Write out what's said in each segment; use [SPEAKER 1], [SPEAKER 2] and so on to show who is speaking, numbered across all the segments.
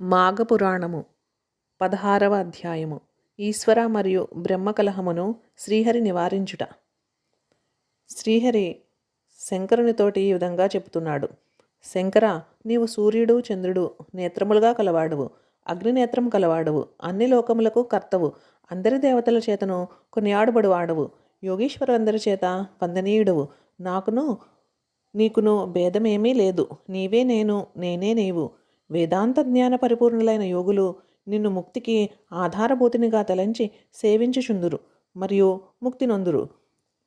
[SPEAKER 1] మాఘపురాణము 16వ అధ్యాయము. ఈశ్వర మరియు బ్రహ్మకలహమును శ్రీహరి నివారించుట. శ్రీహరి శంకరునితోటి ఈ విధంగా చెబుతున్నాడు. శంకర, నీవు సూర్యుడు చంద్రుడు నేత్రములుగా కలవాడువు, అగ్నినేత్రం కలవాడువు, అన్ని లోకములకు కర్తవు, అందరి దేవతల చేతను కొనియాడబడువాడవు, యోగీశ్వరులందరి చేత వందనీయుడవు. నీకును భేదమేమీ లేదు. నీవే నేను, నేనే నీవు. వేదాంత జ్ఞాన పరిపూర్ణులైన యోగులు నిన్ను ముక్తికి ఆధారభూతినిగా తలంచి సేవించుచుందురు మరియు ముక్తి నొందురు.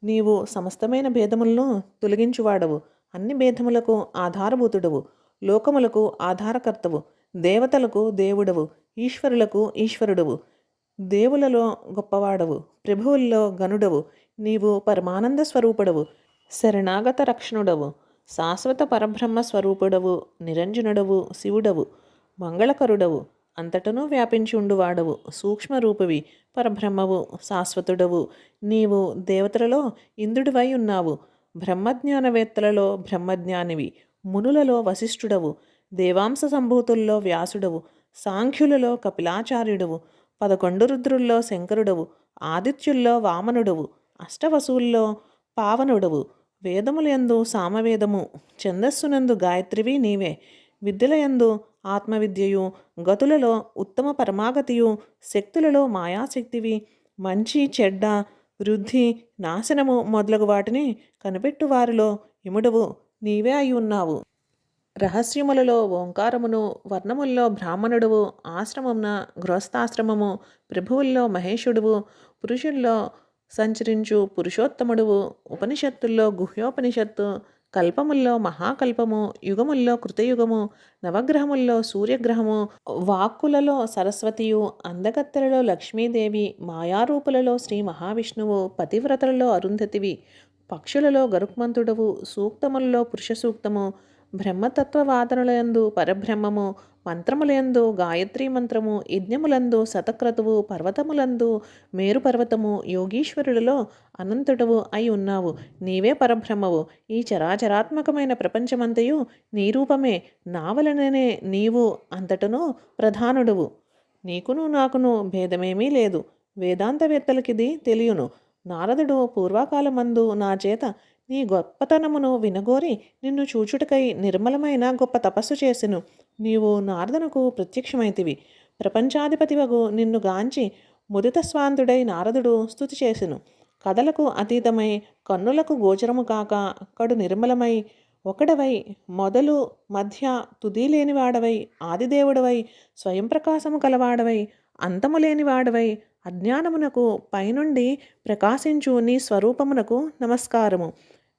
[SPEAKER 1] నీవు సమస్తమైన భేదములను తొలగించువాడవు, అన్ని భేదములకు ఆధారభూతుడవు, లోకములకు ఆధారకర్తవు, దేవతలకు దేవుడవు, ఈశ్వరులకు ఈశ్వరుడవు, దేవులలో గొప్పవాడవు, ప్రభువుల్లో గనుడవు. నీవు పరమానంద స్వరూపుడవు, శరణాగత రక్షణుడవు, శాశ్వత పరబ్రహ్మ స్వరూపుడవు, నిరంజనుడవు, శివుడవు, మంగళకరుడవు, అంతటను వ్యాపించి ఉండువాడవు, సూక్ష్మరూపవి, పరబ్రహ్మవు, శాశ్వతుడవు. నీవు దేవతలలో ఇంద్రుడివై ఉన్నావు, బ్రహ్మజ్ఞానవేత్తలలో బ్రహ్మజ్ఞానివి, మునులలో వశిష్ఠుడవు, దేవాంశ సంభూతుల్లో వ్యాసుడవు, సాంఖ్యులలో కపిలాచార్యుడవు, 11 రుద్రుల్లో శంకరుడవు, ఆదిత్యుల్లో వామనుడవు, అష్టవసువుల్లో పావనుడవు, వేదములందు సామవేదము, ఛందస్సునందు గాయత్రివి నీవే, విద్యలయందు ఆత్మవిద్యయు, గతులలో ఉత్తమ పరమాగతియు, శక్తులలో మాయాశక్తివి, మంచి చెడ్డ వృద్ధి నాశనము మొదలగు వాటిని కనిపెట్టు వారిలో ఇముడవు నీవే అయి ఉన్నావు. రహస్యములలో ఓంకారమును, వర్ణముల్లో బ్రాహ్మణుడువు, ఆశ్రమమున గృహస్థాశ్రమము, ప్రభువుల్లో మహేశుడువు, పురుషుల్లో సంచరించు పురుషోత్తముడువు, ఉపనిషత్తుల్లో గుహ్యోపనిషత్తు, కల్పముల్లో మహాకల్పము, యుగముల్లో కృతయుగము, నవగ్రహముల్లో సూర్యగ్రహము, వాక్కులలో సరస్వతియు, అందగత్తెలలో లక్ష్మీదేవి, మాయారూపులలో శ్రీ మహావిష్ణువు, పతివ్రతలలో అరుంధతివి, పక్షులలో గరుక్మంతుడవు, సూక్తములలో పురుష సూక్తము, బ్రహ్మతత్వవాదనలయందు పరబ్రహ్మము, మంత్రములందు గాయత్రీ మంత్రము, యజ్ఞములందు శతక్రతువు, పర్వతములందు మేరు పర్వతము, యోగీశ్వరులలో అనంతుడవు అయి ఉన్నావు. నీవే పరబ్రహ్మవు. ఈ చరాచరాత్మకమైన ప్రపంచమంతయు నీ రూపమే. నా వలననే నీవు అంతటను ప్రధానుడువు. నీకును నాకును భేదమేమీ లేదు. వేదాంతవేత్తలకిది తెలియను. నారదుడు పూర్వకాలమందు నా చేత నీ గొప్పతనమును వినగోరి నిన్ను చూచుటకై నిర్మలమైన గొప్ప తపస్సు చేసెను. నీవు నారదునకు ప్రత్యక్షమైతివి. ప్రపంచాధిపతివగు నిన్ను గాంచి ముదిత స్వాంతుడై నారదుడు స్తుతి చేసెను. కథలకు అతీతమై కన్నులకు గోచరము కాక కడు నిర్మలమై ఒకడవై మొదలు మధ్య తుది లేనివాడవై ఆదిదేవుడవై స్వయం ప్రకాశము కలవాడవై అంతము లేనివాడవై అజ్ఞానమునకు పైనుండి ప్రకాశించు నీ స్వరూపమునకు నమస్కారము.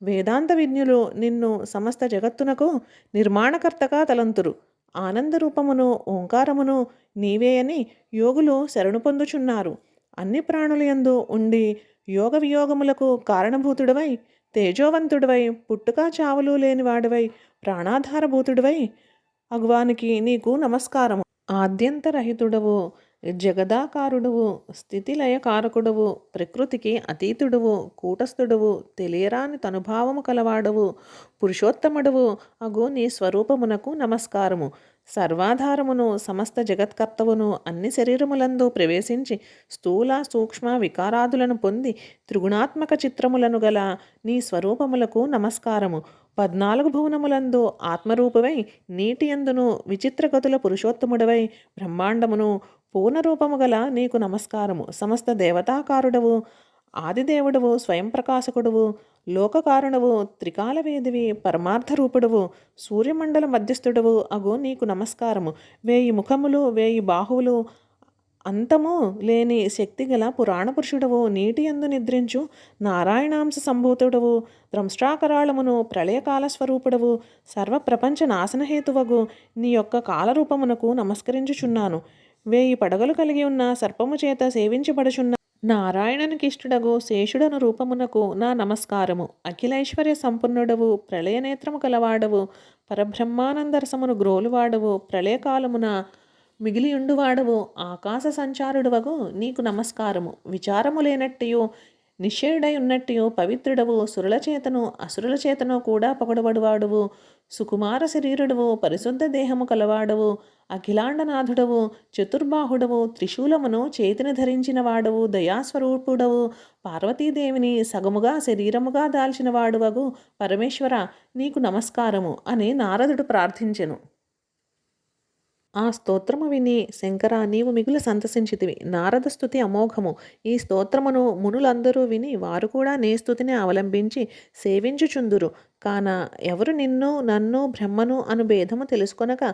[SPEAKER 1] వేదాంత విజ్ఞులు నిన్ను సమస్త జగత్తునకు నిర్మాణకర్తగా తలంతురు. ఆనందరూపమును ఓంకారమును నీవే అని యోగులు శరణు పొందుచున్నారు. అన్ని ప్రాణులయందు ఉండి యోగ వియోగములకు కారణభూతుడవై తేజోవంతుడివై పుట్టుక చావులు లేనివాడివై ప్రాణాధారభూతుడివై అగువానికి నీకు నమస్కారము. ఆద్యంతరహితుడవు, జగదాకారుడువు, స్థితిలయకారకుడవు, ప్రకృతికి అతీతుడువు, కూటస్థుడువు, తెలియరాని తనుభావము కలవాడవు, పురుషోత్తముడువు అగు నీ స్వరూపమునకు నమస్కారము. సర్వాధారమును సమస్త జగత్కర్తవును అన్ని శరీరములందు ప్రవేశించి స్థూల సూక్ష్మ వికారాదులను పొంది త్రిగుణాత్మక చిత్రములను గల నీ స్వరూపములకు నమస్కారము. 14 భువనములందు ఆత్మరూపమై నీటి యందును విచిత్రగతుల పురుషోత్తముడవై బ్రహ్మాండమును పూర్ణరూపము గల నీకు నమస్కారము. సమస్త దేవతాకారుడవు, ఆదిదేవుడవు, స్వయం ప్రకాశకుడువు, లోకకారణవు, త్రికాలవేదివి, పరమార్థరూపుడవు, సూర్యమండల మధ్యస్థుడవు అగు నీకు నమస్కారము. 1000 ముఖములు, 1000 బాహువులు, అంతము లేని శక్తిగల పురాణ పురుషుడవు, నీటి యందు నిద్రించు నారాయణాంశ సంభూతుడవు, ధ్రంష్ట్రాకరాళమును ప్రళయకాల స్వరూపుడవు, సర్వప్రపంచ నాశనహేతువగు నీ యొక్క కాలరూపమునకు నమస్కరించుచున్నాను. 1000 పడగలు కలిగి ఉన్న సర్పము చేత సేవించబడుచున్న నారాయణునికిష్టుడగు శేషుడను రూపమునకు నా నమస్కారము. అఖిలైశ్వర్య సంపన్నుడవు, ప్రళయనేత్రము కలవాడవు, పరబ్రహ్మానందరసమును గ్రోలువాడవు, ప్రళయకాలమున మిగిలియుండువాడవు, ఆకాశ సంచారుడువగు నీకు నమస్కారము. విచారము లేనట్టియు నిశ్చయుడై ఉన్నట్టు పవిత్రుడవు, సురుల చేతను అసురుల చేతను కూడా పొగడబడువాడువు, సుకుమార శరీరుడవు, పరిశుద్ధ దేహము కలవాడవు, అఖిలాండనాథుడవు, చతుర్బాహుడవు, త్రిశూలమును చేతిని ధరించిన వాడవు, దయాస్వరూపుడవు, పార్వతీదేవిని సగముగా శరీరముగా దాల్చిన వాడువగు పరమేశ్వర, నీకు నమస్కారము అని నారదుడు ప్రార్థించెను. ఆ స్తోత్రము విని శంకర, నీవు మిగులు సంతసించితివి. నారద స్తుతి అమోఘము. ఈ స్తోత్రమును మునులందరూ విని వారు కూడా నీ స్తుతిని అవలంబించి సేవించుచుందురు. కాన ఎవరు నిన్ను నన్ను బ్రహ్మను అను భేదము తెలుసుకొనక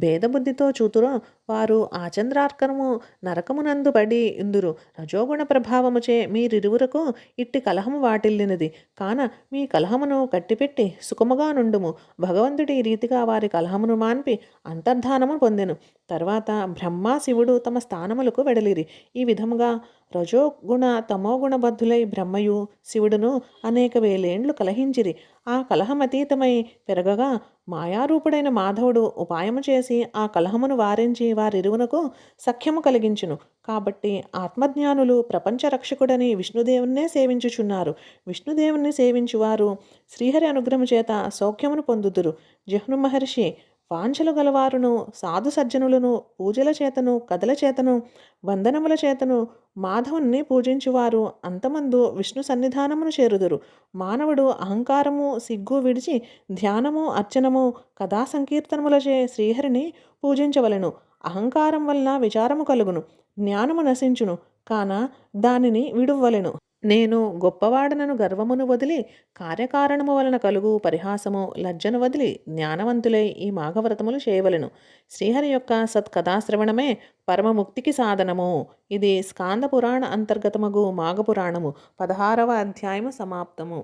[SPEAKER 1] భేదబుద్ధితో చూతురో వారు ఆచంద్రార్కము నరకమునందు పడి ఇందురు. రజోగుణ ప్రభావముచే మీరిరువురకు ఇట్టి కలహము వాటిల్లినది. కాన మీ కలహమును కట్టిపెట్టి సుఖముగా నుండుము. భగవంతుడి ఈ రీతిగా వారి కలహమును మాన్పి అంతర్ధానము పొందెను. తర్వాత బ్రహ్మ శివుడు తమ స్థానములకు వెడలిరి. ఈ విధముగా రజోగుణ తమోగుణ బద్ధులై బ్రహ్మయు శివుడును అనేక వేలేండ్లు కలహించిరి. ఆ కలహమతీతమై పెరగగా మాయారూపుడైన మాధవుడు ఉపాయము చేసి ఆ కలహమును వారించి వారిరువునకు సఖ్యము కలిగించును. కాబట్టి ఆత్మజ్ఞానులు ప్రపంచ రక్షకుడని విష్ణుదేవున్నే సేవించుచున్నారు. విష్ణుదేవుణ్ణి సేవించువారు శ్రీహరి అనుగ్రహము చేత సౌఖ్యమును పొందుదురు. జహ్ను మహర్షి వాంఛలు గలవారును సాధు సజ్జనులను పూజల చేతను కథల చేతను వందనముల చేతను మాధవుణ్ణి పూజించువారు అంతమందు విష్ణు సన్నిధానమును చేరుదురు. మానవుడు అహంకారము సిగ్గు విడిచి ధ్యానము అర్చనము కథా సంకీర్తనములచే శ్రీహరిని పూజించవలెను. అహంకారం వలన విచారము కలుగును, జ్ఞానము నశించును, కాన దానిని విడువలెను. నేను గొప్పవాడనను గర్వమును వదిలి కార్యకారణము వలన కలుగు పరిహాసము లజ్జను వదిలి జ్ఞానవంతులై ఈ మాఘవ్రతములు చేయవలెను. శ్రీహరి యొక్క సత్కథాశ్రవణమే పరమముక్తికి సాధనము. ఇది స్కాంద పురాణ అంతర్గతమగు మాఘపురాణము 16వ అధ్యాయము సమాప్తము.